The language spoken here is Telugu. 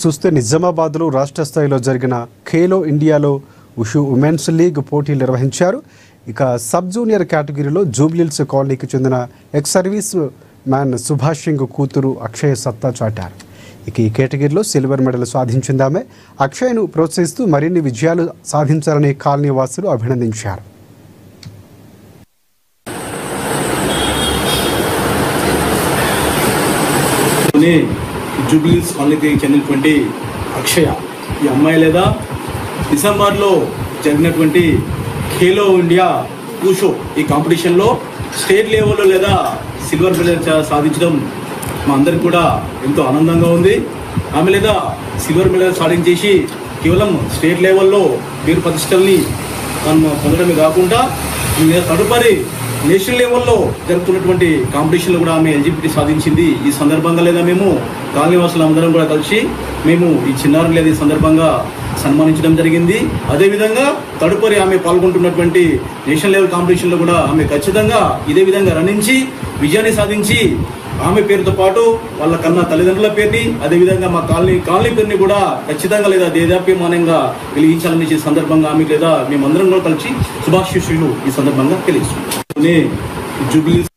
చూస్తే నిజామాబాద్లో రాష్ట్ర స్థాయిలో జరిగిన ఖేలో ఇండియాలో ఉషు ఉమెన్స్ లీగ్ పోటీలు నిర్వహించారు. ఇక సబ్ జూనియర్ కేటగిరీలో జూబ్లీహిల్స్ కాలనీకి చెందిన ex service man Subhash Singh కూతురు అక్షయ్ సత్తా చాటారు. ఇక ఈ కేటగిరీలో సిల్వర్ మెడల్ సాధించిందామె. అక్షయ్ను ప్రోత్సహిస్తూ మరిన్ని విజయాలు సాధించాలని కాలనీ వాసులు అభినందించారు. జూబ్లీహిల్స్ కాలనీకి చెందినటువంటి అక్షయ ఈ అమ్మాయి లేదా డిసెంబర్లో జరిగినటువంటి ఖేలో ఇండియా ఊషో ఈ కాంపిటీషన్లో స్టేట్ లెవెల్లో లేదా సిల్వర్ మెడల్ సాధించడం మా అందరికి కూడా ఎంతో ఆనందంగా ఉంది. ఆమె లేదా సిల్వర్ మెడల్ సాధించేసి కేవలం స్టేట్ లెవెల్లో పేరు ప్రతిష్టల్ని పొందడమే కాకుండా తదుపరి నేషనల్ లెవెల్లో జరుగుతున్నటువంటి కాంపిటీషన్లో కూడా ఆమె ఎలిజిబిలిటీ సాధించింది. ఈ సందర్భంగా లేదా మేము కాలనీవాసులు అందరం కూడా కలిసి మేము ఈ చిన్నారులు లేదా ఈ సందర్భంగా సన్మానించడం జరిగింది. అదేవిధంగా తదుపరి ఆమె పాల్గొంటున్నటువంటి నేషనల్ లెవెల్ కాంపిటీషన్లో కూడా ఆమె ఖచ్చితంగా ఇదే విధంగా రణించి విజయాన్ని సాధించి ఆమె పేరుతో పాటు వాళ్ళ కన్నా తల్లిదండ్రుల పేరుని అదేవిధంగా మా కాలనీ పేరుని కూడా ఖచ్చితంగా లేదా దేదాప్యమానంగా వెలిగించాలని ఈ సందర్భంగా ఆమె లేదా మేమందరం కూడా కలిసి శుభాశీస్సులు ఈ సందర్భంగా తెలియజేస్తున్నాం. జూబ్లీహిల్స్